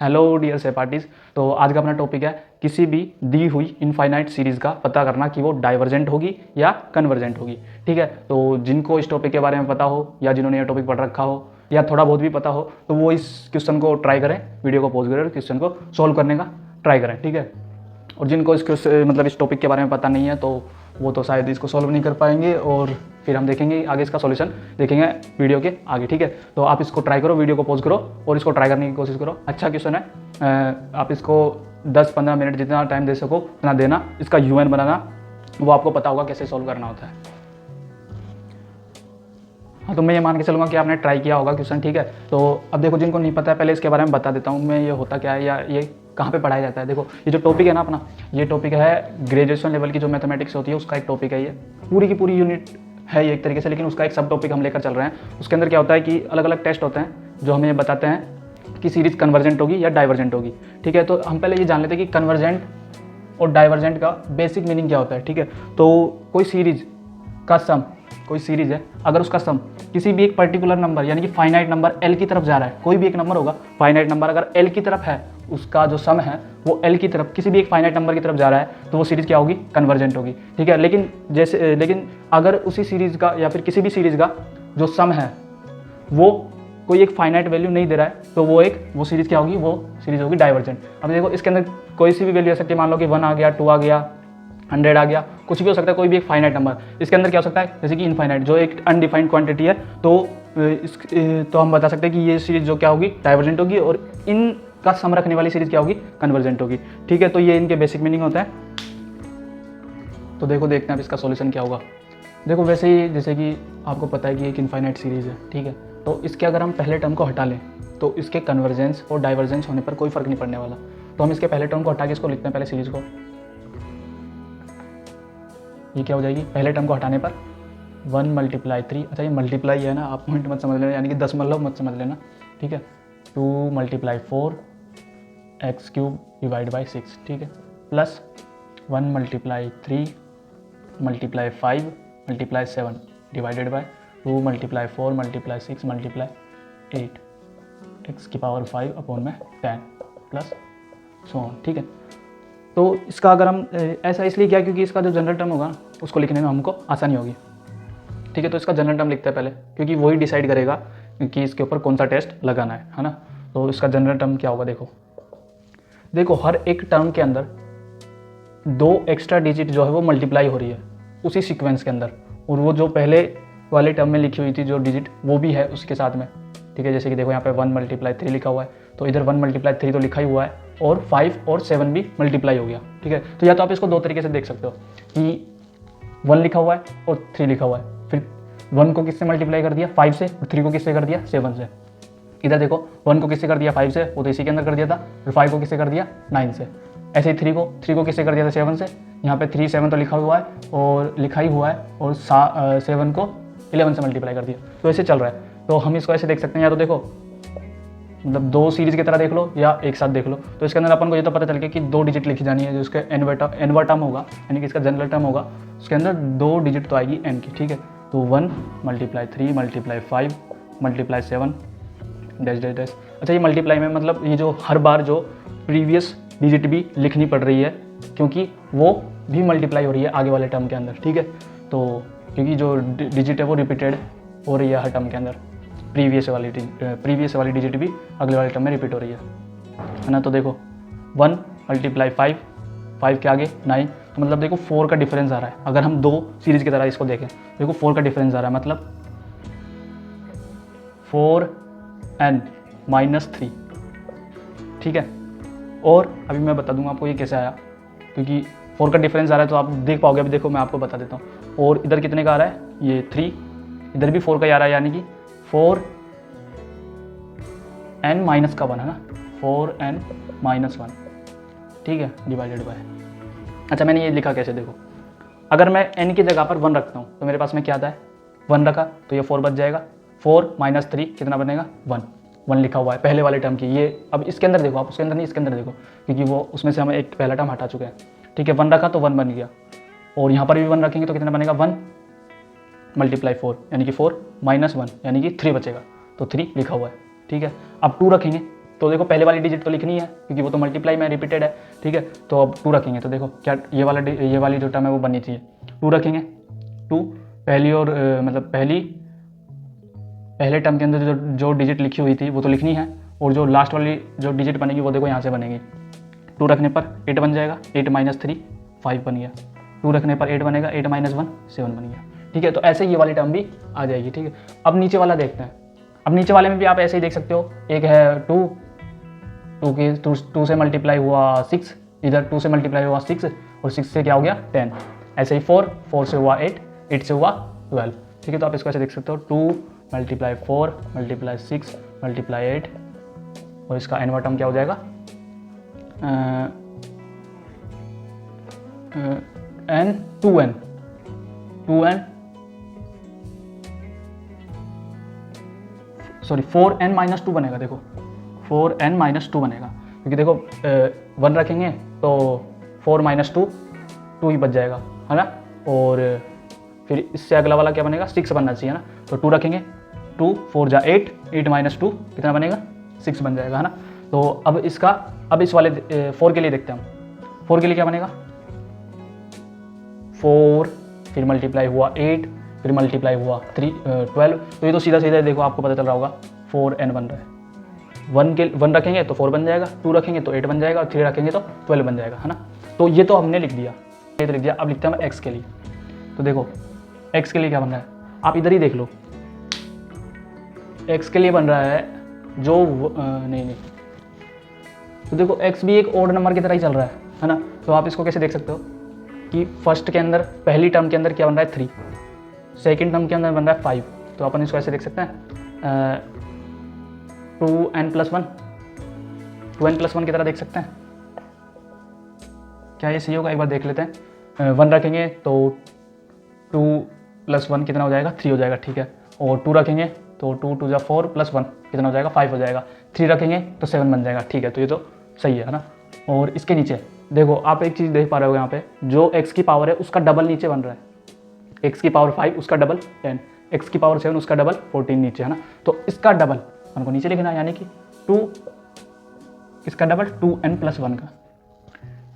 Hello dear सहपाठीज। तो आज का अपना टॉपिक है किसी भी दी हुई इनफाइनाइट सीरीज़ का पता करना कि वो डाइवर्जेंट होगी या कन्वर्जेंट होगी। ठीक है, तो जिनको इस टॉपिक के बारे में पता हो या जिन्होंने ये टॉपिक पढ़ रखा हो या थोड़ा बहुत भी पता हो तो वो इस क्वेश्चन को ट्राई करें, वीडियो को पॉज करें और क्वेश्चन को सॉल्व करने का ट्राई करें। ठीक है, और जिनको इस टॉपिक के बारे में पता नहीं है तो वो तो शायद इसको सॉल्व नहीं कर पाएंगे और फिर हम देखेंगे आगे इसका सॉल्यूशन देखेंगे वीडियो के आगे। ठीक है, तो आप इसको ट्राई करो, वीडियो को पॉज करो और इसको ट्राई करने की कोशिश करो। अच्छा क्वेश्चन है, आप इसको 10-15 मिनट जितना टाइम दे सको उतना देना। इसका यूएन बनाना वो आपको पता होगा कैसे सॉल्व करना होता है। हाँ, तो मैं ये मान के चलूँगा कि आपने ट्राई किया होगा क्वेश्चन। ठीक है, तो अब देखो जिनको नहीं पता है पहले इसके बारे में बता देता हूँ मैं, ये होता क्या है या ये कहाँ पे पढ़ाया जाता है। देखो ये जो टॉपिक है ना अपना, ये टॉपिक है ग्रेजुएशन लेवल की जो मैथमेटिक्स होती है उसका एक टॉपिक है। ये पूरी की पूरी यूनिट है ये एक तरीके से, लेकिन उसका एक सब टॉपिक हम लेकर चल रहे हैं। उसके अंदर क्या होता है कि अलग अलग टेस्ट होते हैं जो हमें बताते हैं कि सीरीज कन्वर्जेंट होगी या डाइवर्जेंट होगी। ठीक है, तो हम पहले ये जान लेते हैं कि कन्वर्जेंट और डाइवर्जेंट का बेसिक मीनिंग क्या होता है। ठीक है, तो कोई सीरीज का सम, कोई सीरीज है अगर उसका सम किसी भी एक पर्टिकुलर नंबर यानी कि फाइनाइट नंबर एल की तरफ जा रहा है, कोई भी एक नंबर होगा फाइनाइट नंबर अगर एल की तरफ है, उसका जो सम है वो एल की तरफ किसी भी एक फाइनाइट नंबर की तरफ जा रहा है तो वो सीरीज क्या होगी, कन्वर्जेंट होगी। ठीक है, लेकिन अगर उसी सीरीज का या फिर किसी भी सीरीज का जो सम है वो कोई एक फाइनाइट वैल्यू नहीं दे रहा है तो वो सीरीज क्या होगी, वो सीरीज होगी डाइवर्जेंट। अब देखो इसके अंदर कोई सी भी वैल्यू आ सकती है, मान लो कि 1 आ गया, 2 आ गया, 100 आ गया, कुछ भी हो सकता है, कोई भी एक फाइनाइट नंबर। इसके अंदर क्या हो सकता है, जैसे कि इनफाइनाइट जो एक अनडिफाइंड क्वांटिटी है तो हम बता सकते हैं कि ये सीरीज जो क्या होगी, डाइवर्जेंट होगी और इनका सम रखने वाली सीरीज क्या होगी, कन्वर्जेंट होगी। ठीक है, तो ये इनके बेसिक मीनिंग होता है। तो देखो देखते हैं अब इसका सॉल्यूशन क्या होगा। देखो वैसे ही जैसे कि आपको पता है कि एक इनफाइनाइट सीरीज है। ठीक है, तो इसके अगर हम पहले टर्म को हटा लें तो इसके कन्वर्जेंस और डाइवर्जेंस होने पर कोई फर्क नहीं पड़ने वाला। तो हम इसके पहले टर्म को हटा के इसको लिखते हैं पहले सीरीज को। ये क्या हो जाएगी, पहले टर्म को हटाने पर 1 × 3। अच्छा ये मल्टीप्लाई है ना, आप पॉइंट मत समझ लेना, यानी कि 10 मतलब मत समझ लेना। ठीक है, 2 × 4 x³ / 6। ठीक है, plus 1 × 3 × 5 × 7 divided by 2 × 4 × 6 × 8 x⁵ plus so on. ठीक है, तो इसका अगर हम ऐसा इसलिए किया क्योंकि इसका जो जनरल टर्म होगा उसको लिखने में हमको आसानी होगी। ठीक है, तो इसका जनरल टर्म लिखते हैं पहले क्योंकि वही डिसाइड करेगा कि इसके ऊपर कौन सा टेस्ट लगाना है ना। तो इसका जनरल टर्म क्या होगा, देखो हर एक टर्म के अंदर 2 एक्स्ट्रा डिजिट जो है वो मल्टीप्लाई हो रही है उसी सीक्वेंस के अंदर, और वो जो पहले वाले टर्म में लिखी हुई थी जो डिजिट वो भी है उसके साथ में। ठीक है, जैसे कि देखो यहाँ पे 1 × 3 लिखा हुआ है तो इधर 1 × 3 तो लिखा ही हुआ है और 5 और 7 भी मल्टीप्लाई हो गया। ठीक है, तो या तो आप इसको दो तरीके से देख सकते हो कि 1 लिखा हुआ है और 3 लिखा हुआ है, फिर 1 को किससे मल्टीप्लाई कर दिया, 5 से, और 3 को किससे कर दिया, 7 से। इधर देखो 1 को किससे कर दिया, 5 से, वो तो इसी के अंदर कर दिया था, और 5 को किससे कर दिया, 9 से। ऐसे ही 3 को किससे कर दिया था, 7 से। यहाँ पे 3 7 तो लिखा हुआ है और 7 को 11 से मल्टीप्लाई कर दिया, तो ऐसे चल रहा है। तो हम इसको ऐसे देख सकते हैं, या तो देखो मतलब 2 सीरीज की तरह देख लो या एक साथ देख लो। तो इसके अंदर अपन को ये तो पता चल गया कि 2 डिजिट लिखी जानी है, जो इसका एनवा टर्म होगा यानी कि इसका जनरल टर्म होगा, उसके अंदर 2 डिजिट तो आएगी एन की। ठीक है, तो 1 × 3 × 5 × 7 डैश डैश डैश। अच्छा ये मल्टीप्लाई में मतलब ये जो हर बार जो प्रीवियस डिजिट भी लिखनी पड़ रही है क्योंकि वो भी मल्टीप्लाई हो रही है आगे वाले टर्म के अंदर। ठीक है, तो क्योंकि जो डिजिट है वो रिपीटेड हो रही है हर टर्म के अंदर, प्रीवियस वाली डिजिट भी अगले वाले टर्म में रिपीट हो रही है ना। तो देखो 1 × 5, 5 के आगे 9, तो मतलब देखो 4 का डिफरेंस आ रहा है। अगर हम 2 सीरीज की तरह इसको देखें देखो 4 का डिफरेंस आ रहा है, मतलब 4n - 3। ठीक है, और अभी मैं बता दूंगा आपको ये कैसे आया, क्योंकि 4 का डिफरेंस आ रहा है तो आप देख पाओगे। अभी देखो मैं आपको बता देता हूँ, और इधर कितने का आ रहा है, ये 3, इधर भी 4 का ही आ रहा है, यानी कि 4n - 1 है ना, 4n - 1। ठीक है, डिवाइडेड बाय। अच्छा मैंने ये लिखा कैसे, देखो अगर मैं n की जगह पर 1 रखता हूँ तो मेरे पास में क्या आता है, 1 रखा तो ये 4 बच जाएगा, 4 - 3 कितना बनेगा, 1 लिखा हुआ है पहले वाले टर्म की। ये अब इसके अंदर देखो, आप उसके अंदर नहीं इसके अंदर देखो, क्योंकि वो उसमें से हम एक पहला टर्म हटा चुके हैं। ठीक है, 1 रखा तो 1 बन गया, और यहाँ पर भी 1 रखेंगे तो कितना बनेगा, 1 × 4 यानी कि 4 - 1 यानी कि 3 बचेगा, तो 3 लिखा हुआ है। ठीक है, अब 2 रखेंगे तो देखो पहले वाली डिजिट तो लिखनी है क्योंकि वो तो मल्टीप्लाई में रिपीटेड है, ठीक है। तो अब 2 रखेंगे तो देखो क्या ये वाली जो टर्म है वो बननी चाहिए, 2 रखेंगे। 2 पहली और मतलब पहले टर्म के अंदर जो डिजिट लिखी हुई थी वो तो लिखनी है, और जो लास्ट वाली जो डिजिट बनेगी वो देखो यहाँ से बनेगी। 2 रखने पर 8 बन जाएगा, 8 - 3 5 बन गया। 2 रखने पर 8 बनेगा, 8 - 1 7 बन गया, ठीक है। तो ऐसे ये वाली टर्म भी आ जाएगी, ठीक है। अब नीचे वाला देखते हैं। अब नीचे वाले में भी आप ऐसे ही देख सकते हो, एक है 2 से मल्टीप्लाई हुआ 6, इधर 2 से मल्टीप्लाई हुआ 6 और 6 से क्या हो गया 10। ऐसे ही 4 से हुआ 8, 8 से हुआ 12, ठीक है। तो आप इसको ऐसे देख सकते हो 2 × 4 × 6 × 8 और इसका n वां टर्म क्या हो जाएगा n 2n सॉरी 4n - 2 बनेगा। देखो 4n - 2 बनेगा क्योंकि देखो 1 रखेंगे तो 4 - 2 2 ही बच जाएगा, है ना। और फिर इससे अगला वाला क्या बनेगा 6 बनना चाहिए ना। तो 2 रखेंगे, 2 4 जा 8, 8 - 2 कितना बनेगा 6 बन जाएगा, है ना। तो अब इस वाले 4 के लिए देखते हैं हम। 4 के लिए क्या बनेगा 4 फिर मल्टीप्लाई हुआ 8 फिर मल्टीप्लाई हुआ 12। तो ये तो सीधा देखो आपको पता चल रहा होगा 4n बन रहा है। 1 रखेंगे तो 4 बन जाएगा, 2 रखेंगे तो 8 बन जाएगा और 3 रखेंगे तो 12 बन जाएगा, है ना। तो ये तो हमने लिख दिया, ये तो लिख दिया। अब लिखते हैं हम x के लिए। तो देखो x के लिए क्या बन रहा है, आप इधर ही देख लो। x के लिए बन रहा है जो नहीं तो देखो x भी एक ऑड नंबर की तरह ही चल रहा है ना। तो आप इसको कैसे देख सकते हो कि फर्स्ट के अंदर पहली टर्म के अंदर क्या बन रहा है 3, सेकेंड टर्म के अंदर बन रहा है 5। तो अपन इसको ऐसे देख सकते हैं 2n+1 की तरह देख सकते हैं। क्या ये सही होगा, एक बार देख लेते हैं। 1 रखेंगे तो 2 + 1 कितना हो जाएगा 3 हो जाएगा, ठीक है। और 2 रखेंगे तो 2 × 2 = 4 + 1 कितना हो जाएगा 5 हो जाएगा। 3 रखेंगे तो 7 बन जाएगा, ठीक है। तो ये तो सही है ना। और इसके नीचे देखो आप एक चीज़ देख पा रहे हो यहाँ पे, जो x की पावर है उसका डबल नीचे बन रहा है। x की पावर 5 उसका डबल 10, x की पावर 7 उसका डबल 14 नीचे, है ना। तो इसका डबल हमको नीचे लिखना है, यानी कि 2 इसका डबल 2n+1 का।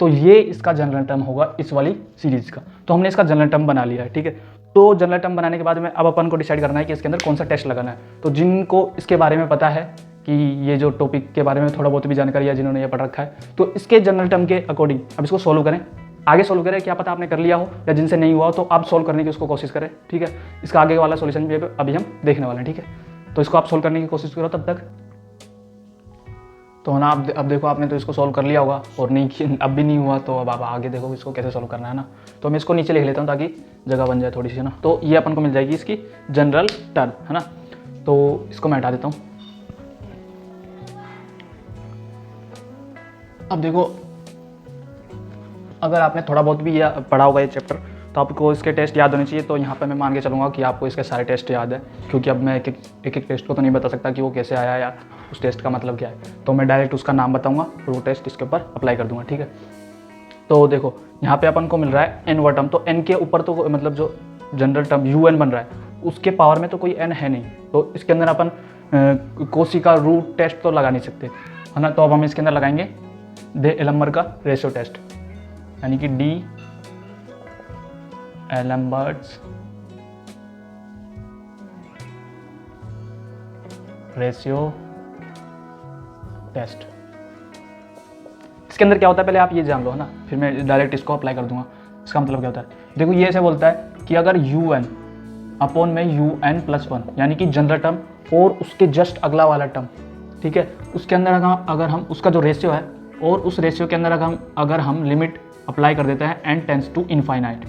तो ये इसका जनरल टर्म होगा इस वाली सीरीज का। तो हमने इसका जनरल टर्म बना लिया है, ठीक है। तो जनरल टर्म बनाने के बाद में अब अपन को डिसाइड करना है कि इसके अंदर कौन सा टेस्ट लगाना है। तो जिनको इसके बारे में पता है कि ये जो टॉपिक के बारे में थोड़ा बहुत भी जानकारी है, जिन्होंने ये पढ़ रखा है, तो इसके जनरल टर्म के अकॉर्डिंग अब इसको सॉल्व करें। आगे सॉल्व करें, क्या पता आपने कर लिया हो या जिनसे नहीं हुआ हो तो आप सॉल्व करने की उसको कोशिश करें, ठीक है। इसका आगे वाला सॉल्यूशन भी अभी हम देखने वाले हैं, ठीक है। तो इसको आप सॉल्व करने की कोशिश करो तब तक। तो ना अब देखो आपने तो इसको सॉल्व कर लिया होगा और नहीं अब भी नहीं हुआ, तो अब आप आगे देखो इसको कैसे सॉल्व करना है ना। तो मैं इसको नीचे लिख लेता हूँ ताकि जगह बन जाए थोड़ी सी, है ना। तो ये अपन को मिल जाएगी इसकी जनरल टर्म, है ना। तो इसको मैं हटा देता हूँ। अब देखो अगर आपने थोड़ा बहुत भी ये पढ़ा होगा ये चैप्टर, तो आपको इसके टेस्ट याद होने चाहिए। तो यहाँ पे मैं मान के चलूँगा कि आपको इसके सारे टेस्ट याद है, क्योंकि अब मैं एक एक टेस्ट को तो नहीं बता सकता कि वो कैसे आया या उस टेस्ट का मतलब क्या है। तो मैं डायरेक्ट उसका नाम बताऊँगा और वो टेस्ट इसके ऊपर अप्लाई कर दूँगा, ठीक है। तो देखो यहाँ पे अपन को मिल रहा है n वां टर्म। तो n के ऊपर तो मतलब जो जनरल टर्म un बन रहा है उसके पावर में तो कोई n है नहीं, तो इसके अंदर अपन कोसी का रूट टेस्ट तो लगा नहीं सकते, है ना। तो अब हम इसके अंदर लगाएंगे डे एलम्बर का रेशियो टेस्ट, यानी कि डी एलम्बर्ट्स रेशियो टेस्ट। इसके अंदर क्या होता है पहले आप ये जान लो, है ना, फिर मैं डायरेक्ट इसको अप्लाई कर दूंगा। इसका मतलब क्या होता है, देखो ये ऐसे बोलता है कि अगर un अपॉन में un+1 यानी कि जनरल टर्म और उसके जस्ट अगला वाला टर्म, ठीक है, उसके अंदर अगर हम उसका जो रेशियो है और उस रेशियो के अंदर अगर हम लिमिट अप्लाई कर देते हैं n टेंड्स टू इनफाइनाइट,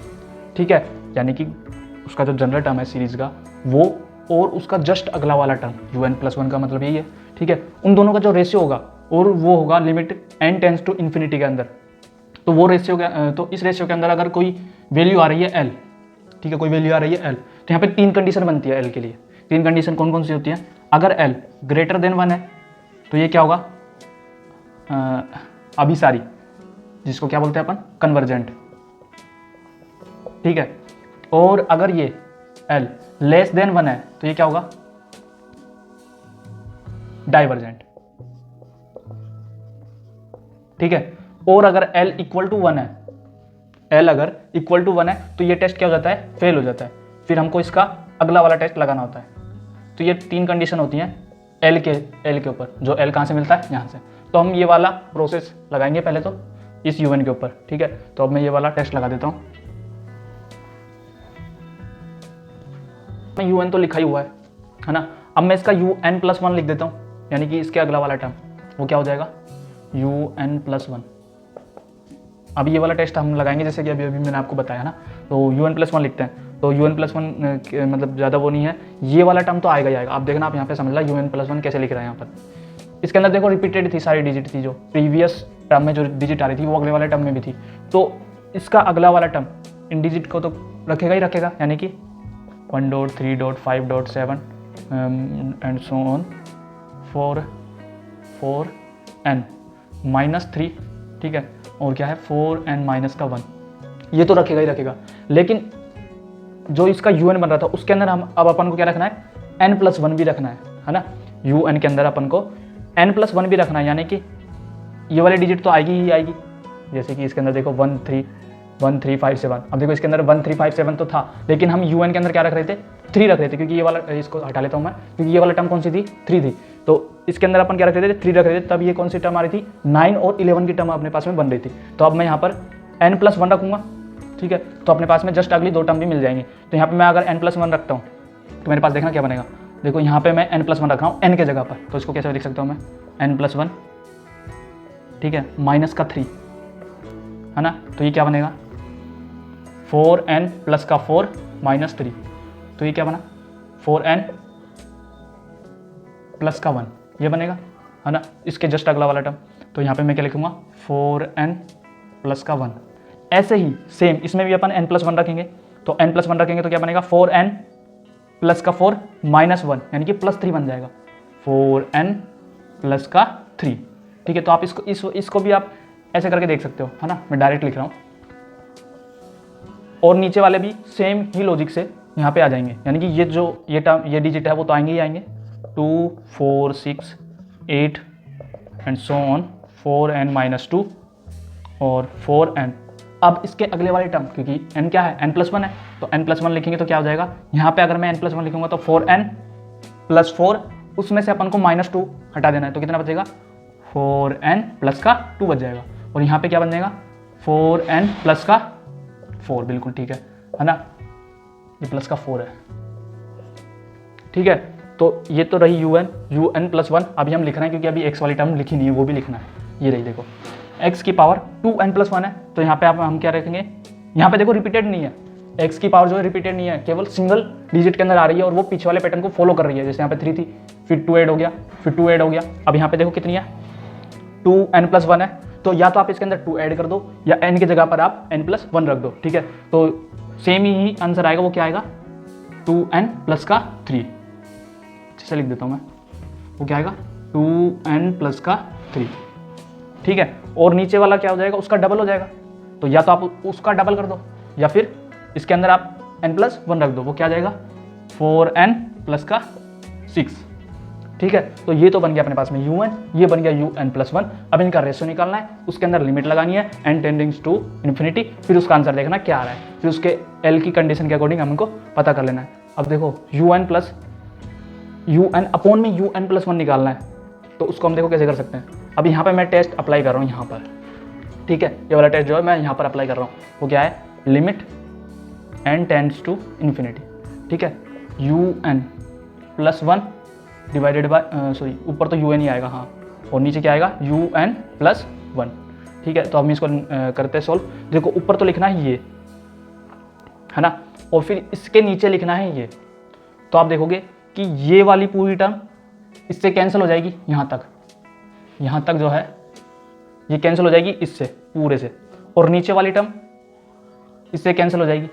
ठीक है, यानी कि उसका जो जनरल टर्म है सीरीज का वो और उसका जस्ट अगला वाला टर्म un+1 का मतलब यही है, ठीक है, उन दोनों का जो रेशियो होगा और वो होगा limit n tends to infinity के अंदर। तो वो रेशियो तो इस रेशियो के अंदर अगर कोई वैल्यू आ रही है l, ठीक है, कोई वैल्यू आ रही है l, तो यहाँ पे 3 कंडीशन बनती है l के लिए। 3 कंडीशन कौन कौन सी होती हैं, अगर l ग्रेटर देन 1 है तो ये क्या होगा अभिसारी, जिसको क्या बोलते हैं अपन कन्वर्जेंट, ठीक है। और अगर ये l लेस देन 1 है तो ये क्या होगा डाइवर्जेंट, ठीक है। और अगर l इक्वल टू 1 है, l अगर इक्वल टू 1 है तो ये टेस्ट क्या हो जाता है, फेल हो जाता है। फिर हमको इसका अगला वाला टेस्ट लगाना होता है। तो ये 3 कंडीशन होती हैं l के ऊपर, जो l कहाँ से मिलता है, यहाँ से। तो हम ये वाला प्रोसेस लगाएंगे पहले तो इस un के ऊपर, ठीक है। तो अब मैं ये वाला टेस्ट लगा देता हूँ। मैं un तो लिखा ही हुआ है ना। अब मैं इसका un+1 लिख देता हूँ, यानी कि इसके अगला वाला टर्म वो क्या हो जाएगा, un+1। अब ये वाला टेस्ट हम लगाएंगे जैसे कि अभी मैंने आपको बताया ना। तो un+1 लिखते हैं। तो un+1 मतलब ज़्यादा वो नहीं है, ये वाला टर्म तो आएगा ही आएगा। आप देखना, आप यहाँ पे समझ ला un+1 कैसे लिख रहे हैं यहाँ पर। इसके अंदर देखो रिपीटेड थी, सारी डिजिट थी, जो प्रीवियस टर्म में जो डिजिट आ रही थी वो अगले वाले टर्म में भी थी। तो इसका अगला वाला टर्म इन डिजिट को तो रखेगा ही रखेगा, यानी कि 1.3.5.7 एंड सो ऑन 4n -3, ठीक है। और क्या है 4n -1, ये तो रखेगा ही रखेगा। लेकिन जो इसका un बन रहा था उसके अंदर हम अब अपन को क्या रखना है, n+1 भी रखना है ना। un के अंदर अपन को n+1 भी रखना है, यानी कि ये वाली डिजिट तो आएगी ही आएगी। जैसे कि इसके अंदर देखो 1357। अब देखो इसके अंदर 1357 तो था, लेकिन हम un के अंदर क्या रख रहे थे, 3 रख रहे थे, क्योंकि ये वाला, इसको हटा लेता हूँ मैं, क्योंकि ये वाला टर्म कौन सी थी, 3 थी। तो इसके अंदर अपन क्या रख रहे थे, 3 रख रहे थे। तब ये कौन सी टर्म आ रही थी, 9 और 11 की टर्म अपने पास में बन रही थी। तो अब मैं यहाँ पर n+1 रखूँगा, ठीक है। तो अपने पास में जस्ट अगली 2 टर्म भी मिल जाएंगी। तो यहाँ पर मैं अगर n+1 रखता हूँ तो मेरे पास देखना क्या बनेगा। देखो यहाँ पे मैं n+1 रख रहा हूँ n के जगह पर, तो इसको कैसे लिख सकता हूँ मैं, n+1, ठीक है, -3, है ना। तो ये क्या बनेगा, 4n + 4 -3। तो ये क्या बना, 4n + 1, ये बनेगा, है ना। इसके जस्ट अगला वाला टर्म, तो यहाँ पे मैं क्या लिखूँगा, 4n + 1। ऐसे ही सेम इसमें भी अपन n+1 रखेंगे। तो n+1 रखेंगे तो क्या बनेगा, 4n + 4 -1, यानी कि +3 बन जाएगा, 4n + 3, ठीक है। तो आप इसको भी आप ऐसे करके देख सकते हो, है ना। मैं डायरेक्ट लिख रहा हूँ। और नीचे वाले भी सेम ही लॉजिक से यहाँ पे आ जाएंगे, यानी कि ये डिजिट है वो तो आएंगे ही आएंगे, 2 4 6 8 एंड सो ऑन 4n -2 और 4n। अब इसके अगले वाले टर्म, क्योंकि n क्या है, n+1 है, तो n+1 लिखेंगे तो क्या हो जाएगा, यहाँ पे अगर मैं n+1 लिखूंगा तो 4n + 4, उसमें से अपन को -2 हटा देना है, तो कितना बचेगा, 4n + 2 बच जाएगा। और यहाँ पे क्या बन जाएगा, 4n + 4, बिल्कुल ठीक है ना। ये +4 है, ठीक है। तो ये तो रही un+1। अभी हम लिख रहे हैं क्योंकि अभी x वाली टर्म लिखी नहीं है, वो भी लिखना है। ये रही देखो, x की पावर 2n+1 है, तो यहाँ पे हम क्या रखेंगे, यहाँ पे देखो रिपीटेड नहीं है, x की पावर जो है रिपीटेड नहीं है, केवल सिंगल डिजिट के अंदर आ रही है और वो पीछे वाले पैटर्न को फॉलो कर रही है। जैसे यहाँ पे 3 थी, फिर 2 ऐड हो गया, फिर 2 ऐड हो गया। अब यहाँ पे देखो कितनी है, 2n+1 है, तो या तो आप इसके अंदर 2 ऐड कर दो या n की जगह पर आप n+1 रख दो, ठीक है। तो सेम ही आंसर आएगा, वो क्या आएगा, 2n + 3। जैसे लिख देता हूँ मैं, वो क्या आएगा, 2n + 3, ठीक है। और नीचे वाला क्या हो जाएगा, उसका डबल हो जाएगा। तो या तो आप उसका डबल कर दो या फिर इसके अंदर आप n+1 रख दो, वो क्या आ जाएगा, 4n + 6, ठीक है। तो ये तो बन गया अपने पास में un, ये बन गया un+1। अब इनका रेशियो निकालना है, उसके अंदर लिमिट लगानी है n टेंडिंग्स टू इन्फिनिटी, फिर उसका आंसर देखना क्या आ रहा है, फिर उसके l की कंडीशन के अकॉर्डिंग हमको पता कर लेना है। अब देखो un में un+1 निकालना है, तो उसको हम देखो कैसे कर सकते हैं। अब यहाँ पर मैं टेस्ट अप्लाई कर रहा हूँ यहाँ पर, ठीक है। ये वाला टेस्ट जो है मैं यहाँ पर अप्लाई कर रहा हूँ, वो क्या है, limit n tends to infinity, ठीक है। un+1 डिवाइडेड बाय सॉरी, ऊपर तो un ही आएगा, हाँ, और नीचे क्या आएगा, un+1, ठीक है। तो हम इसको करते हैं सॉल्व। देखो ऊपर तो लिखना है ये, है ना, और फिर इसके नीचे लिखना है ये। तो आप देखोगे कि ये वाली पूरी टर्म इससे कैंसिल हो जाएगी, यहाँ तक जो है ये कैंसिल हो जाएगी इससे पूरे से, और नीचे वाली टर्म इससे कैंसिल हो जाएगी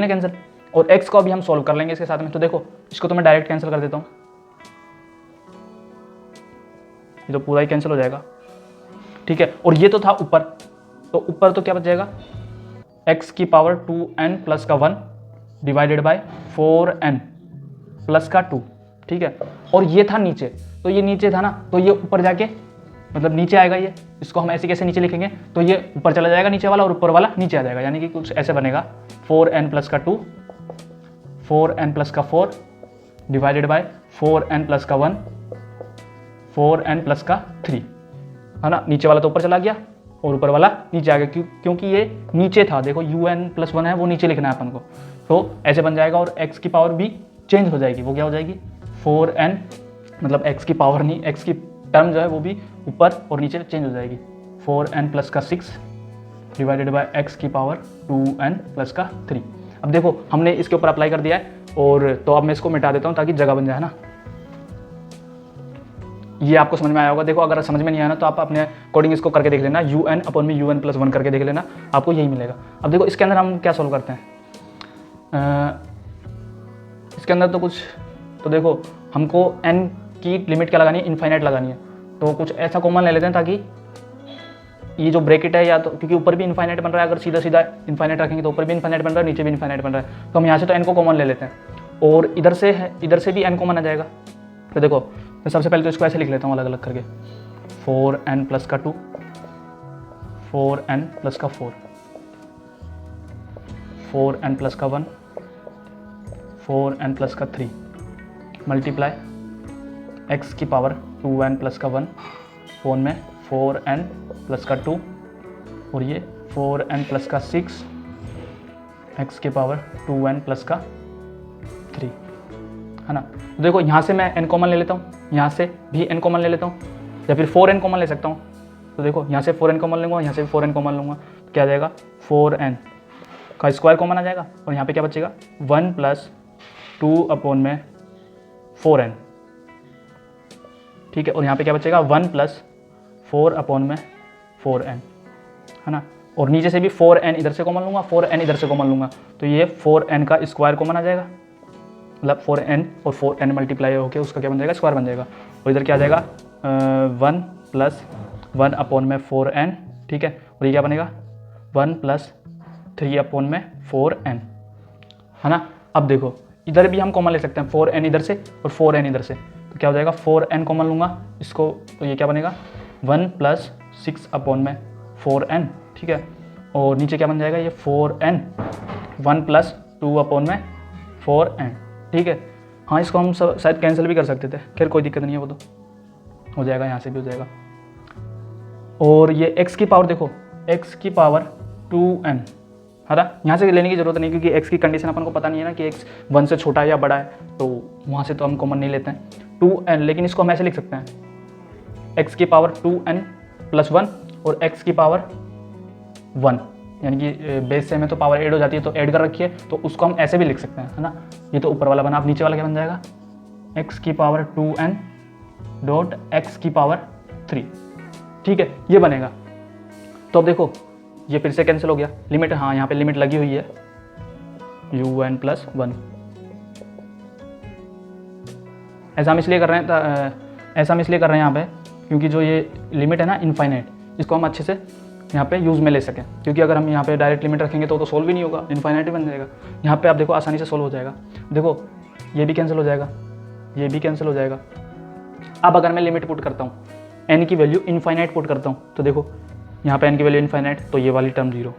ना कैंसिल। और x को अभी हम सॉल्व कर लेंगे इसके साथ में। तो देखो इसको तो मैं डायरेक्ट कैंसिल कर देता हूँ, ये तो पूरा ही कैंसिल हो जाएगा, ठीक है। और ये तो था ऊपर, तो ऊपर तो क्या बच जाएगा, x की power 2n + 1 divided by 4n + 2, ठीक है। और ये था नीचे, तो ये नीचे था ना, तो ये ऊपर जाके मतलब नीचे आएगा ये, इसको हम ऐसे कैसे नीचे लिखेंगे, तो ये ऊपर चला जाएगा नीचे वाला और ऊपर वाला नीचे आ जाएगा, यानी कि कुछ ऐसे बनेगा 4n प्लस का 2, 4n प्लस का 4 डिवाइडेड बाय 4n प्लस का 1, 4n प्लस का 3, है ना। नीचे वाला तो ऊपर चला गया और ऊपर वाला नीचे आ गया, क्योंकि ये नीचे था। देखो un प्लस 1 है, वो नीचे लिखना है अपन को, तो ऐसे बन जाएगा। और x की पावर भी चेंज हो जाएगी, वो क्या हो जाएगी 4n, मतलब x की पावर नहीं, x की टर्म जो है वो भी ऊपर और नीचे चेंज हो जाएगी। 4n प्लस का 6 डिवाइडेड बाय x की पावर 2n प्लस का 3। अब देखो हमने इसके ऊपर अप्लाई कर दिया है, और तो अब मैं इसको मिटा देता हूँ ताकि जगह बन जाए ना। ये आपको समझ में आया होगा। देखो अगर समझ में नहीं आया ना तो आप अपने अकॉर्डिंग इसको करके देख लेना, un अपॉन में un प्लस 1 करके देख लेना, आपको यही मिलेगा। अब देखो इसके अंदर हम क्या सॉल्व करते हैं, इसके अंदर तो कुछ, तो देखो हमको n की लिमिट क्या लगानी है, इनफाइनाइट लगानी है। तो कुछ ऐसा कॉमन ले लेते हैं ताकि ये जो ब्रैकेट है, या तो क्योंकि ऊपर भी इनफाइनाइट बन रहा है, अगर सीधा सीधा इनफाइनाइट रखेंगे तो ऊपर भी इनफाइनाइट बन रहा है, नीचे भी इनफाइनाइट बन रहा है, तो हम यहाँ से तो n को कॉमन ले लेते हैं, और इधर से भी n कॉमन आ जाएगा। तो देखो मैं सबसे पहले तो इसको ऐसे लिख लेता हूँ अलग अलग करके, 4n प्लस का 2, 4n प्लस का 4, 4n प्लस का 1, 4n प्लस का 3 मल्टीप्लाई x की पावर 2n प्लस का 1 फोन में 4n प्लस का 2, और ये 4n प्लस का 6 x की पावर 2n प्लस का 3, है ना। तो देखो यहाँ से मैं n कॉमन ले लेता हूँ, यहाँ से भी n कॉमन ले लेता हूँ, या फिर 4n कॉमन ले सकता हूँ। तो देखो यहाँ से 4n कॉमन लूँगा, यहाँ से भी 4n कॉमन लूँगा, तो क्या आ जाएगा 4n का स्क्वायर कॉमन आ जाएगा, और यहाँ पे क्या बचेगा 1 प्लस 2 अपॉन में 4n, ठीक है। और यहाँ पे क्या बचेगा 1 प्लस 4 अपॉन में 4n, है ना। और नीचे से भी 4n इधर से कॉमन लूँगा, 4n इधर से कॉमन लूँगा, तो ये 4n का स्क्वायर कॉमन आ जाएगा, मतलब 4n और 4n मल्टीप्लाई होकर उसका क्या बन जाएगा, स्क्वायर बन जाएगा। और इधर क्या आ जाएगा 1 प्लस 1 अपॉन में 4n, ठीक है। और ये क्या बनेगा 1 प्लस 3 अपॉन में 4n, है ना। अब देखो इधर भी हम कॉमन ले सकते हैं, 4n इधर से और 4n इधर से, तो क्या हो जाएगा 4n कॉमन लूँगा इसको, तो ये क्या बनेगा 1 प्लस 6 अपॉन में 4n, ठीक है। और नीचे क्या बन जाएगा ये 4n, 1 प्लस 2 अपॉन में 4n, ठीक है। हाँ इसको हम शायद कैंसिल भी कर सकते थे, खैर कोई दिक्कत नहीं है, वो तो हो जाएगा, यहाँ से भी हो जाएगा। और ये x की पावर देखो, x की पावर 2n, है ना। यहाँ से लेने की जरूरत नहीं, क्योंकि x की कंडीशन अपन को पता नहीं है ना कि x 1 से छोटा है या बड़ा है, तो वहाँ से तो हम कॉमन नहीं लेते हैं 2n। लेकिन इसको हम ऐसे लिख सकते हैं x की पावर 2n प्लस 1 और x की पावर 1, यानी कि बेस से में तो पावर ऐड हो जाती है, तो ऐड कर रखी है, तो उसको हम ऐसे भी लिख सकते हैं, है ना। ये तो ऊपर वाला बना, अब नीचे वाला क्या बन जाएगा x की पावर 2n डॉट x की पावर 3, ठीक है, ये बनेगा। तो अब देखो ये फिर से कैंसिल हो गया, लिमिट, हाँ यहाँ पे लिमिट लगी हुई है un प्लस 1। ऐसा हम इसलिए कर रहे हैं यहाँ पे, क्योंकि जो ये लिमिट है ना इनफाइनाइट, इसको हम अच्छे से यहाँ पे यूज़ में ले सकें, क्योंकि अगर हम यहाँ पे डायरेक्ट लिमिट रखेंगे तो सोल्व ही नहीं होगा, इनफाइनाइट ही बन जाएगा। यहाँ पे आप देखो आसानी से सोल्व हो जाएगा, देखो ये भी कैंसिल हो जाएगा, ये भी कैंसिल हो जाएगा। अब अगर मैं लिमिट पुट करता हूँ, n की वैल्यू इनफाइनाइट पुट करता हूँ, तो देखो यहाँ पे n की वैल्यू इनफाइनाइट, तो ये वाली टर्म 0,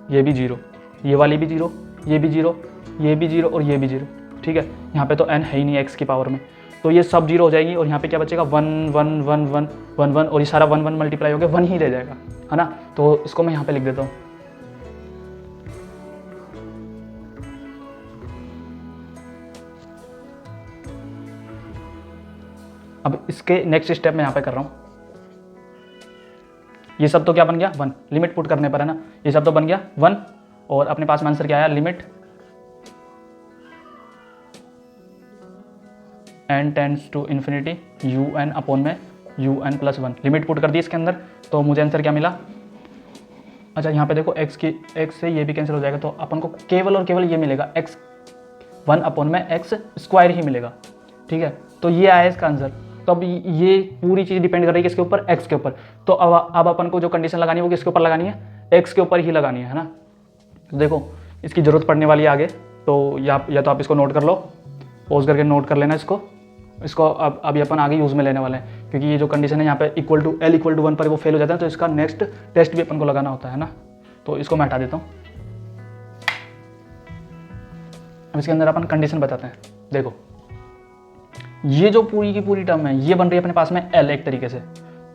ये भी 0, ये वाली भी 0, ये भी 0, ये भी 0 और ये भी 0, ठीक है। यहाँ पे तो n है ही नहीं x की पावर में, तो ये सब 0 हो जाएगी, और यहाँ पे क्या बचेगा 1 1 1 1 1 1, और ये सारा 1 1 मल्टीप्लाई हो गया 1 ही रह जाएगा, है ना। तो इसको मैं यहाँ पे लिख देता हूँ, अब इसके नेक्स्ट स्टेप में यहाँ पे कर रहा हूँ। ये सब तो क्या बन गया 1, लिमिट पुट करने पर, है ना, ये सब तो बन गया 1, और अपने पास में आंसर क्या आया, limit n tends to infinity un upon में un प्लस 1, लिमिट पुट कर दी इसके अंदर, तो मुझे आंसर क्या मिला। अच्छा यहाँ पे देखो x से ये भी कैंसिल हो जाएगा, तो अपन को केवल और केवल ये मिलेगा x 1 अपॉन में x स्क्वायर ही मिलेगा, ठीक है। तो ये आया इसका आंसर। तो अब ये पूरी चीज़ डिपेंड कर रही है किसके ऊपर, x के ऊपर। तो अब अपन को जो कंडीशन लगानी है वो किसके ऊपर लगानी है, x के ऊपर ही लगानी है ना। तो देखो इसकी ज़रूरत पड़ने वाली है आगे, तो या तो आप इसको नोट कर लो, पॉज करके नोट कर लेना इसको, इसको अब अभी अपन आगे यूज़ में लेने वाले हैं, क्योंकि ये जो कंडीशन है यहाँ पे L इक्वल टू 1 पर वो फेल हो जाता है, तो इसका नेक्स्ट टेस्ट भी अपन को लगाना होता है ना। तो इसको मैं हटा देता हूँ। अब इसके अंदर अपन कंडीशन बताते हैं। देखो ये जो पूरी की पूरी टर्म है ये बन रही है अपने पास में L एक तरीके से।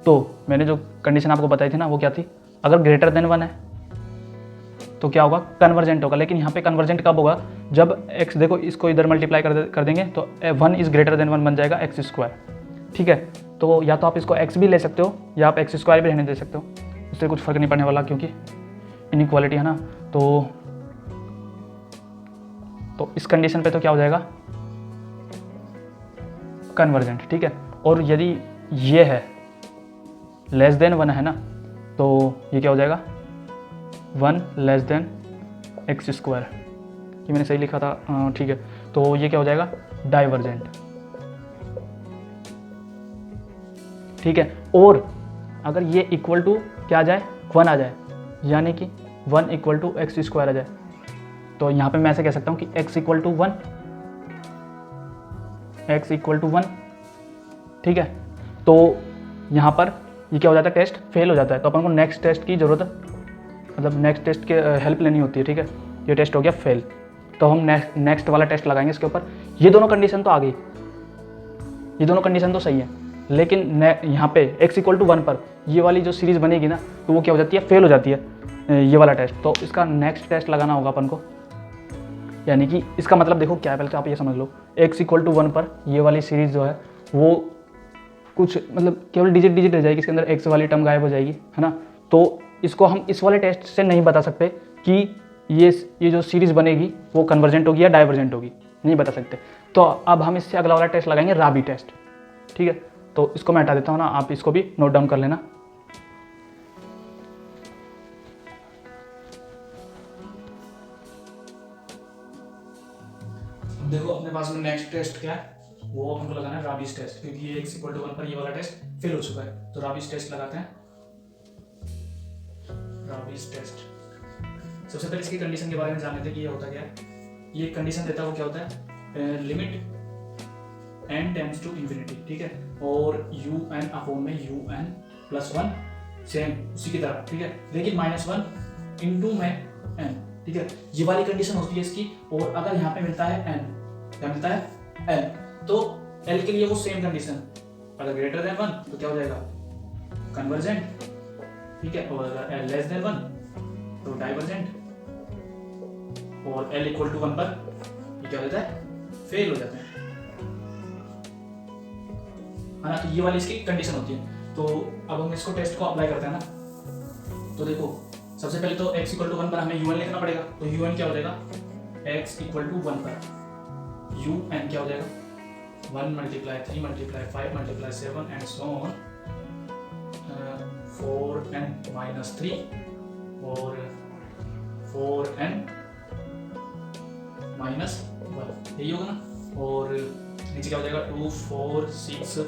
तो मैंने जो कंडीशन आपको बताई थी ना वो क्या थी, अगर ग्रेटर देन 1 है तो क्या होगा, कन्वर्जेंट होगा। लेकिन यहाँ पे कन्वर्जेंट कब होगा, जब x, देखो इसको इधर मल्टीप्लाई कर देंगे तो 1 इज ग्रेटर देन 1 बन जाएगा x²। ठीक है, तो या तो आप इसको x भी ले सकते हो या आप x² भी रहने दे सकते हो, उससे कुछ फर्क नहीं पड़ने वाला क्योंकि इनइक्वालिटी है ना। तो इस कंडीशन पे तो क्या हो जाएगा, कन्वर्जेंट। ठीक है, और यदि ये है लेस देन 1 है ना, तो ये क्या हो जाएगा 1 लेस देन x²। ये मैंने सही लिखा था, ठीक है। तो ये क्या हो जाएगा, डाइवर्जेंट। ठीक है, और अगर ये इक्वल टू क्या आ जाए, 1 आ जाए, यानी कि 1 इक्वल टू x² आ जाए, तो यहाँ पे मैं ऐसे कह सकता हूँ कि x equal to 1, x equal to 1। ठीक है, तो यहाँ पर ये क्या हो जाता है, टेस्ट फेल हो जाता है, तो अपन को नेक्स्ट टेस्ट की ज़रूरत, मतलब नेक्स्ट टेस्ट के हेल्प लेनी होती है। ठीक है, ये टेस्ट हो गया फेल, तो हम नेक्स्ट वाला टेस्ट लगाएंगे इसके ऊपर। ये दोनों कंडीशन तो आ गई, ये दोनों कंडीशन तो सही है, लेकिन यहाँ पे x इक्वल टू 1 पर ये वाली जो सीरीज़ बनेगी ना, तो वो क्या हो जाती है, फेल हो जाती है ये वाला टेस्ट। तो इसका नेक्स्ट टेस्ट लगाना होगा अपन को, यानी कि इसका मतलब देखो क्या है, पहले तो आप ये समझ लो, x इक्वल टू 1 पर ये वाली सीरीज़ जो है वो कुछ मतलब केवल डिजिट रह जाएगी, इसके अंदर x वाली टर्म गायब हो जाएगी, है ना। तो इसको हम इस वाले टेस्ट से नहीं बता सकते कि ये जो सीरीज़ बनेगी वो कन्वर्जेंट होगी या डाइवर्जेंट होगी, नहीं बता सकते। तो अब हम इससे अगला वाला टेस्ट लगाएंगे, राबी टेस्ट। ठीक है, तो इसको मैं हटा देता हूँ ना, आप इसको भी नोट डाउन कर लेना। देखो अपने पास में नेक्स्ट टेस्ट क्या है, वो हमको लगाना है राबीज टेस्ट, क्योंकि ये x इक्वल टू 1 पर ये वाला टेस्ट फेल हो चुका है। तो राबीज टेस्ट लगाते हैं, राबीज टेस्ट। सबसे पहले इसकी कंडीशन के बारे में जान लेते हैं कि ये होता क्या है। ये कंडीशन देता है वो क्या होता है, limit n tends to infinity. ठीक है, और un अपॉन में un प्लस 1 सेम उसी की तरह। ठीक है, लेकिन -1 इंटू में n। ठीक है, ये वाली कंडीशन होती है इसकी। और अगर यहाँ पे मिलता है n, क्या मिलता है l, तो l के लिए वो सेम कंडीशन, अगर ग्रेटर देन 1 तो क्या हो जाएगा, कन्वर्जेंट। ठीक है, और अगर l लेस देन 1 तो डाइवर्जेंट, और l इक्वल टू 1 पर ये क्या हो जाता है, फेल हो जाता है ना। तो ये वाली इसकी कंडीशन होती है। तो अब हम इसको टेस्ट को अप्लाई करते हैं ना। तो देखो सबसे पहले तो x इक्वल टू 1 पर हमें un लिखना पड़ेगा। तो un क्या हो जाएगा, x इक्वल टू 1 पर un क्या हो जाएगा, 1 multiply 3 multiply 5 multiply 7 and so on, 4n minus 3 और 4n माइनस 1, यही होगा ना। और नीचे क्या हो जाएगा, 2 4 6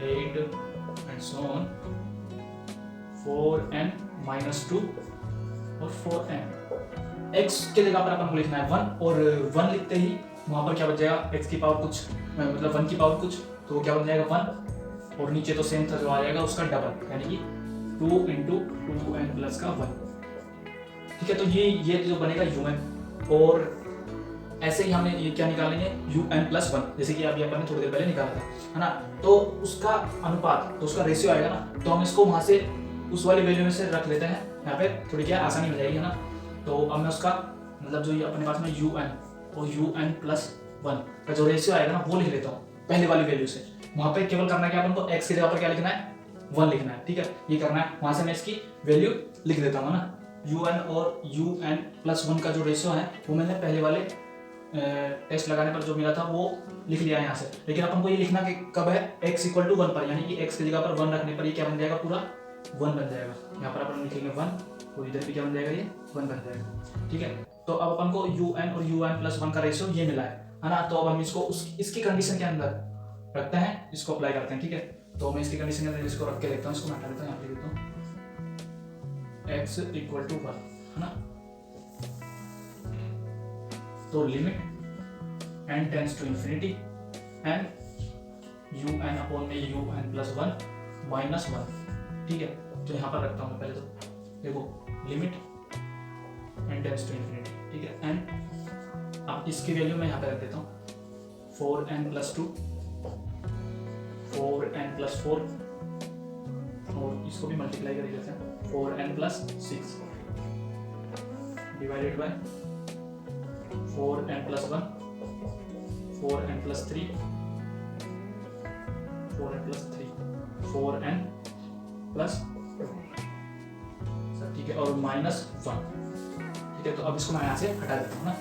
8 and so on, 4n minus 2 और 4n। x के जगह पर अपन को लिखना है 1, और 1 लिखते ही वहाँ पर क्या बच जाएगा, x की पावर कुछ, मतलब 1 की पावर कुछ, तो क्या बन जाएगा 1, और नीचे तो सेम था जो आ जाएगा उसका डबल, यानी कि 2 इंटू 2n प्लस का 1। ठीक है, तो ये जो बनेगा un, और ऐसे ही हमें ये क्या निकालेंगे, un प्लस 1, जैसे कि अभी अपन ने थोड़ी देर पहले निकाला था, है ना। तो उसका अनुपात, तो उसका रेशियो आएगा ना, तो हम इसको वहाँ से उस वाली वैल्यू में से रख लेते हैं, यहाँ पे थोड़ी क्या आसानी हो जाएगी, है ना। तो अब मैं उसका मतलब जो ये अपने पास में un और un प्लस 1 का जो रेशियो आएगा ना वो लिख लेता हूँ पहले वाली वैल्यू से। वहाँ पे केवल करना है क्या, अपन को x की जगह पर क्या लिखना है, 1 लिखना है। ठीक है, ये करना है, वहाँ से मैं इसकी वैल्यू लिख देता हूँ ना। un और un प्लस 1 का जो रेशियो है वो मैंने पहले वाले टेस्ट लगाने पर जो मिला था वो लिख लिया है यहाँ से। लेकिन अपन को ये लिखना कि कब है, x इक्वल टू 1 पर, यानी कि x की जगह पर 1 रखने पर ये क्या बन जाएगा, पूरा 1 बन जाएगा। यहाँ पर अपन लिखेंगे 1, और इधर भी क्या बन जाएगा, ये 1 बन जाएगा। ठीक है, तो अब अपन को un और un प्लस 1 का रेशियो ये मिला है ना। तो अब हम इसको इसकी कंडीशन के अंदर रखते हैं, इसको अप्लाई करते हैं। ठीक है, तो मैं इसकी कंडीशन के अंदर इसको रख के देखता हूँ, इसको मैं हटा देता हूँ, यहाँ पे लिखता हूँ x इक्वल टू 1, है ना। तो limit n tends to infinity, and U N upon में U N plus one minus one, ठीक है। तो यहाँ पर रखता हूँ मैं पहले, तो देखो limit n tends to infinity, ठीक है। एन अब इसकी वैल्यू मैं यहाँ पे रख देता हूँ 4n प्लस 2, 4n प्लस 4, और इसको भी मल्टीप्लाई कर देते हैं 4n plus 6 divided by 4n plus 1, 4n plus 3, 4n plus 3, 4n plus 2, ठीक है, और माइनस 1, ठीक है। तो अब इसको मैं यहाँ से हटा देता हूँ ना,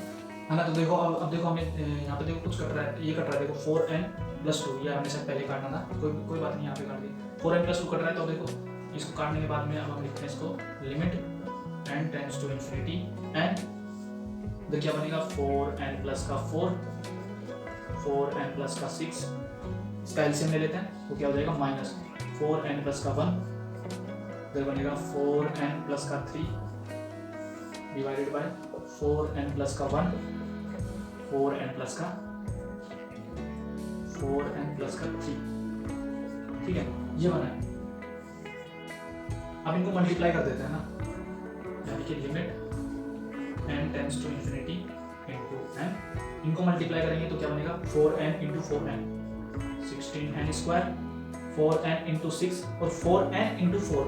है ना। तो देखो अब देखो हमें यहाँ पे देखो कुछ कट रहा है, ये कट रहा है देखो 4n प्लस 2, ये हमने शायद पहले काटना था, कोई बात नहीं, यहाँ पे काट दिया 4n प्लस 2 कट रहा है। तो देखो इसको काटने के बाद में अब हम लिखते हैं इसको limit n tends to infinity and तो क्या बनेगा 4n प्लस का 4, 4n प्लस का 6, इसका एलसीएम ले लेते हैं तो क्या हो जाएगा माइनस 4n प्लस का 1, इधर बनेगा 4n प्लस का 3 डिवाइडेड बाय 4n प्लस का 1, 4n प्लस का 3, ठीक है, ये बना है। अब इनको मल्टीप्लाई कर देते हैं ना, यानी कि limit n tends to infinity into n, इनको मल्टीप्लाई करेंगे तो क्या बनेगा 4n into 4n 16n square, 4n into 6 और 4n इंटू 4,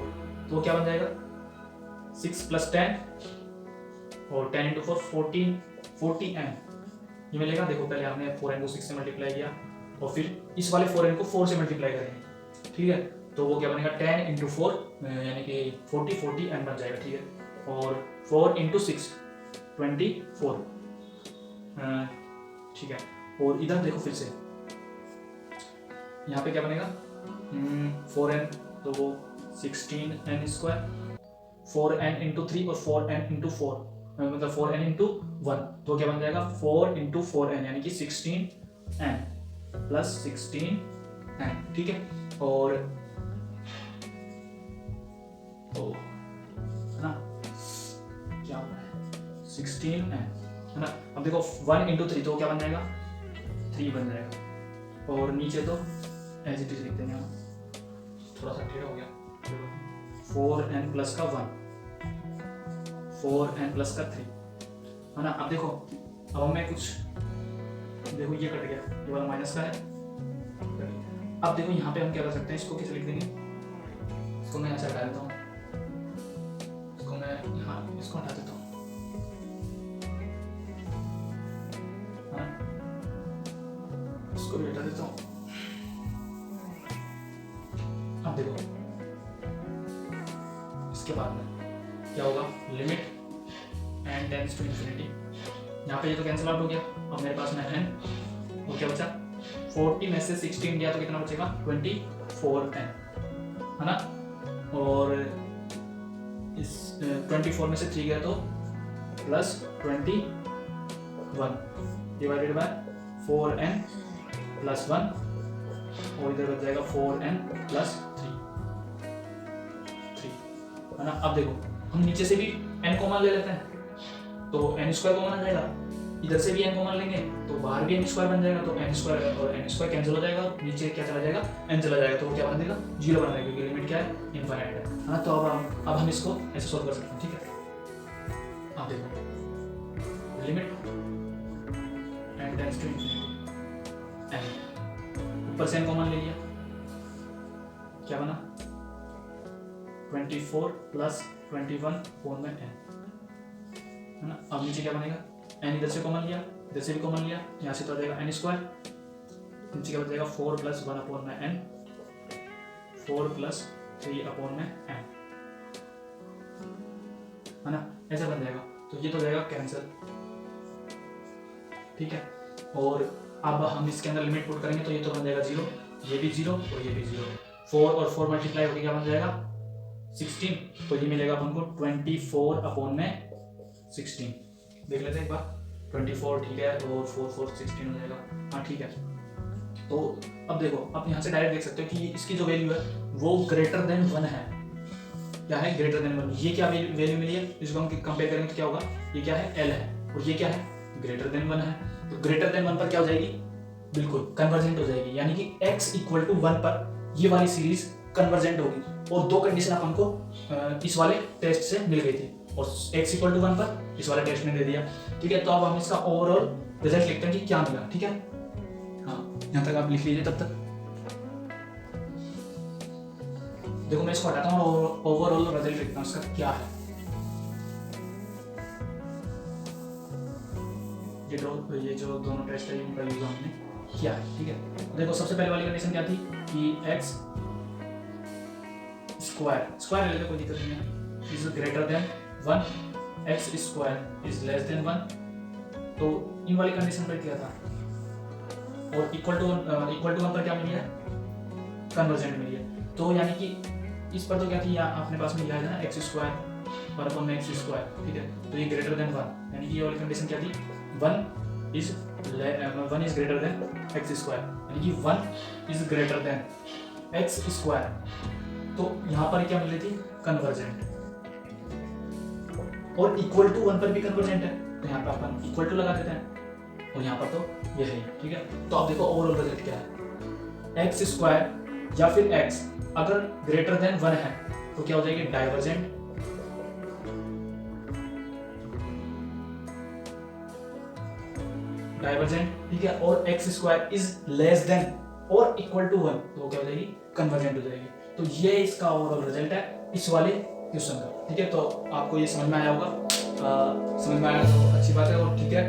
तो क्या बन जाएगा 6 प्लस 10 और 10 इंटू 4 40n, ये मिलेगा। देखो पहले हमने 4n को 6 से मल्टीप्लाई किया और फिर इस वाले 4n को 4 से मल्टीप्लाई करेंगे, ठीक है। तो वो क्या बनेगा 10 इंटू 4 यानी कि 40n बन जाएगा, ठीक है। और 4 इंटू 6 24, ठीक है। और इधर देखो फिर से यहाँ पे क्या बनेगा 4n, तो वो 16n स्क्वायर, 4n इंटू 3 और 4n इंटू 4, मतलब 4n इंटू 1, तो क्या बन जाएगा 4 इंटू 4n यानी कि 16n प्लस 16n, ठीक है। और है ना क्या होना है 16n, है ना। अब देखो 1 इंटू 3 तो क्या बन जाएगा 3 बन जाएगा, और नीचे तो एज इट इज लिख देंगे हम, थोड़ा सा टेढ़ा हो गया, 4n प्लस का 1, 4n प्लस का 3, है ना। अब देखो अब हमें कुछ, देखो ये कट गया, ये वाला माइनस का है। अब देखो यहाँ पे हम क्या कर सकते हैं, इसको कैसे लिख देंगे, इसको मैं यहाँ से हटा देता हूँ, इसको मैं यहाँ इसको हटा देता हूँ, इसको भी हटा देता हूँ। अब देखो इसके बाद में क्या होगा limit n tends to infinity, यहाँ पे ये तो कैंसिल आउट हो गया, अब मेरे पास में n और क्या बचा 40 में से 16 गया तो कितना बचेगा 24n, है ना। और इस 24 में से 3 गया तो plus 21 divided by 4n plus 1, और इधर बच जाएगा 4n प्लस 3, है ना। अब देखो हम नीचे से भी n कॉमन ले लेते हैं तो n स्क्वायर कॉमन आ जाएगा, इधर से भी n कॉमन लेंगे तो बाहर भी n स्क्वायर बन जाएगा, तो n स्क्वायर और n स्क्वायर कैंसिल हो जाएगा, नीचे क्या चला जाएगा n चला जाएगा, तो क्या बन जाएगा 0 बन जाएगा, क्योंकि लिमिट क्या है इनफाइनाइट है ना। तो अब हम इसको ऐसे सॉल्व कर सकते हैं, ठीक है। अब देखो limit n tends to infinity n, ऊपर से n कॉमन ले लिया, क्या बना 24 प्लस 21 फोन में n, है ना। अब नीचे क्या बनेगा n इधर से कॉमन लिया, इधर से भी कॉमन लिया, यहाँ से तो आ जाएगा n स्क्वायर, नीचे क्या बच जाएगा 4 प्लस 1 अपॉन में n, 4 प्लस 3 अपॉन में n, है ना, ऐसा बन जाएगा। तो ये तो जाएगा कैंसिल, ठीक है। और अब हम इसके अंदर लिमिट पुट करेंगे तो ये तो बन जाएगा 0, ये भी 0 और ये भी 0, 4 और 4 मल्टीप्लाई होकर क्या बन जाएगा 16, तो ये मिलेगा अपन को 24 अपॉन में 16, देख लेते हैं एक बार 24, ठीक है, और 4 4 16 हो जाएगा, हाँ ठीक है। तो अब देखो आप यहाँ से डायरेक्ट देख सकते हो कि इसकी जो वैल्यू है वो ग्रेटर देन 1 है, क्या है ग्रेटर देन 1, ये क्या वैल्यू मिली है, इसको हम कंपेयर करेंगे तो क्या होगा, ये क्या है L है और ये क्या है ग्रेटर देन 1 है, तो ग्रेटर देन 1 पर क्या हो जाएगी बिल्कुल कन्वर्जेंट हो जाएगी, यानी कि x इक्वल टू 1 पर ये वाली सीरीज कन्वर्जेंट होगी। और दो कंडीशन आप हमको इस वाले टेस्ट से मिल गई थी, और x इक्वल टू 1 पर इस वाले टेस्ट ने दे दिया। ठीक है, तो अब हम इसका ओवरऑल रिजल्ट लिखते हैं कि क्या मिला। ठीक है, हाँ यहाँ तक आप लिख लीजिए तब तक। देखो मैं इसको हटाता हूँ और ओवरऑल रिजल्ट लिखता हूँ इसका क्या है। ये जो दोनों टेस्ट है इनका यूज हमने किया है। ठीक है, देखो सबसे पहले वाली कंडीशन क्या थी कि x स्क्वायर ले लो, कोई दिक्कत नहीं है, is greater than 1, x square is less than 1। तो इन वाली कंडीशन पर क्या था, और इक्वल टू 1 पर क्या मिल गया, कन्वर्जेंट मिल गया। तो यानी कि इस पर तो क्या थी, अपने पास में लिया है ना x स्क्वायर पर अपॉन x स्क्वायर। ठीक है, तो ये ग्रेटर देन 1, यानी कि ये वाली कंडीशन क्या थी, 1 is greater than x square, यानी कि 1 is greater than x square. तो यहाँ पर क्या मिल रही थी, कन्वर्जेंट। और इक्वल टू 1 पर भी कन्वर्जेंट है, तो यहाँ पर अपन इक्वल टू लगा देते हैं, और यहाँ पर तो ये है। ठीक है, तो आप देखो ओवरऑल रिजल्ट क्या है, x स्क्वायर या फिर x अगर ग्रेटर देन 1 है तो क्या हो जाएगी, डाइवर्जेंट। ठीक है, और x square is less than और इक्वल टू 1 तो क्या हो जाएगी, कन्वर्जेंट हो जाएगी। तो ये इसका ओवरऑल रिजल्ट है इस वाले क्वेश्चन का। ठीक है, तो आपको ये समझ में आया होगा, समझ में आया तो अच्छी बात है। और ठीक है,